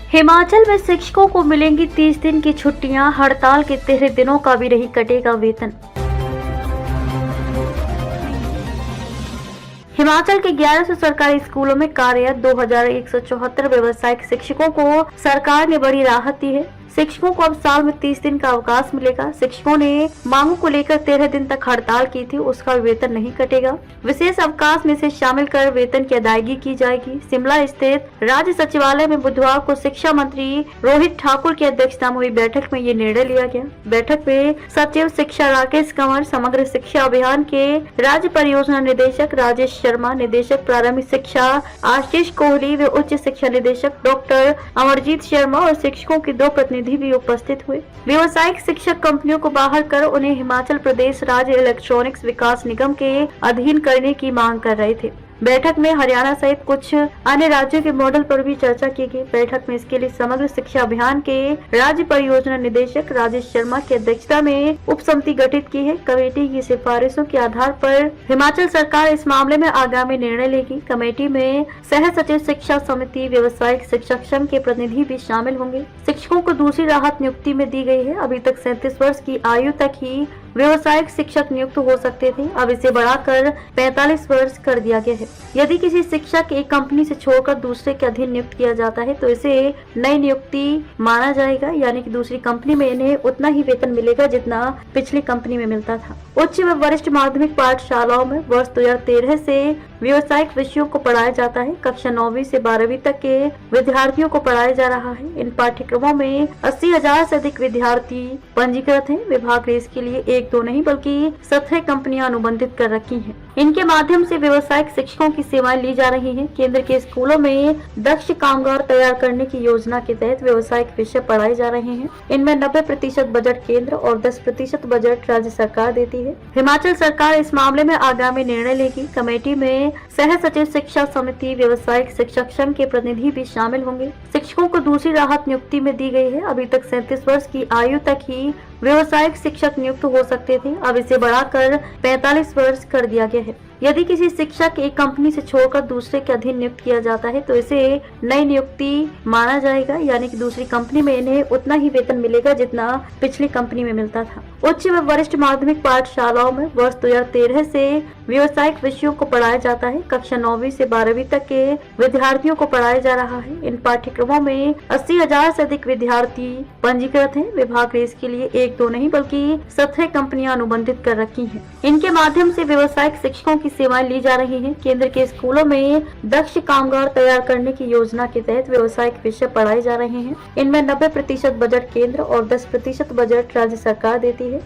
हिमाचल में शिक्षकों को मिलेंगी 30 दिन की छुट्टियां, हड़ताल के 13 दिनों का भी नहीं कटेगा वेतन। हिमाचल के 1100 सरकारी स्कूलों में कार्यरत 2174 व्यावसायिक शिक्षकों को सरकार ने बड़ी राहत दी है। शिक्षकों को अब साल में 30 दिन का अवकाश मिलेगा। शिक्षकों ने मांगों को लेकर 13 दिन तक हड़ताल की थी, उसका वेतन नहीं कटेगा। विशेष अवकाश में से शामिल कर वेतन की अदायगी की जाएगी। शिमला स्थित राज्य सचिवालय में बुधवार को शिक्षा मंत्री रोहित ठाकुर की अध्यक्षता में हुई बैठक में ये निर्णय लिया गया। बैठक में सचिव शिक्षा राकेश कंवर, समग्र शिक्षा अभियान के राज्य परियोजना निदेशक राजेश शर्मा, निदेशक प्रारंभिक शिक्षा आशीष कोहली व उच्च शिक्षा निदेशक डॉक्टर अमरजीत शर्मा और शिक्षकों के 2 प्रतिनिधि भी उपस्थित हुए। व्यावसायिक शिक्षक कंपनियों को बाहर कर उन्हें हिमाचल प्रदेश राज्य इलेक्ट्रॉनिक्स विकास निगम के अधीन करने की मांग कर रहे थे। बैठक में हरियाणा सहित कुछ अन्य राज्यों के मॉडल पर भी चर्चा की गई। बैठक में इसके लिए समग्र शिक्षा अभियान के राज्य परियोजना निदेशक राजेश शर्मा की अध्यक्षता में उप समिति गठित की है। कमेटी की सिफारिशों के आधार पर हिमाचल सरकार इस मामले में आगामी निर्णय लेगी। कमेटी में सह सचिव शिक्षा समिति, व्यावसायिक शिक्षक संघ के प्रतिनिधि भी शामिल होंगे। शिक्षकों को दूसरी राहत नियुक्ति में दी गई है। अभी तक 37 वर्ष की आयु तक ही व्यावसायिक शिक्षक नियुक्त हो सकते थे, अब इसे बढ़ाकर 45 वर्ष कर दिया गया है। यदि किसी शिक्षक एक कंपनी से छोड़कर दूसरे के अधीन नियुक्त किया जाता है तो इसे नई नियुक्ति माना जाएगा, यानी कि दूसरी कंपनी में इन्हें उतना ही वेतन मिलेगा जितना पिछली कंपनी में मिलता था। उच्च व वरिष्ठ माध्यमिक पाठशालाओं में वर्ष 2013 से व्यावसायिक विषयों को पढ़ाया जाता है। कक्षा 9वीं से 12वीं तक के विद्यार्थियों को पढ़ाया जा रहा है। इन पाठ्यक्रमों में 80,000 से अधिक विद्यार्थी पंजीकृत हैं। विभाग ने इसके लिए 1-2 नहीं बल्कि 17 कंपनियां अनुबंधित कर रखी हैं। इनके माध्यम से व्यावसायिक शिक्षकों की सेवाएं ली जा रही हैं। केंद्र के स्कूलों में दक्ष कामगार तैयार करने की योजना के तहत व्यावसायिक विषय पढ़ाए जा रहे हैं। इनमें 90% बजट केंद्र और 10% बजट राज्य सरकार देती है। हिमाचल सरकार इस मामले में आगामी निर्णय लेगी। कमेटी में सह सचिव शिक्षा समिति, व्यावसायिक शिक्षक संघ के प्रतिनिधि भी शामिल होंगे। शिक्षकों को दूसरी राहत नियुक्ति में दी गई है। अभी तक 37 वर्ष की आयु तक ही व्यावसायिक शिक्षक नियुक्त हो सकते थे, अब इसे बढ़ाकर 45 वर्ष कर दिया गया है। यदि किसी शिक्षक एक कंपनी से छोड़कर दूसरे के अधीन नियुक्त किया जाता है तो इसे नई नियुक्ति माना जाएगा, यानी कि दूसरी कंपनी में इन्हें उतना ही वेतन मिलेगा जितना पिछली कंपनी में मिलता था। उच्च व वरिष्ठ माध्यमिक पाठशालाओं में वर्ष 2013 से व्यावसायिक विषयों को पढ़ाया जाता है। कक्षा 9वीं से 12वीं तक के विद्यार्थियों को पढ़ाया जा रहा है। इन पाठ्यक्रमों में 80,000 से अधिक विद्यार्थी पंजीकृत हैं। विभाग ने इसके लिए 1-2 नहीं बल्कि 17 कंपनियां अनुबंधित कर रखी हैं। इनके माध्यम से व्यावसायिक शिक्षकों की सेवाएं ली जा रही हैं। केंद्र के स्कूलों में दक्ष कामगार तैयार करने की योजना के तहत व्यावसायिक विषय पढ़ाए जा रहे हैं। इनमें 90% बजट केंद्र और 10% बजट राज्य सरकार देती है।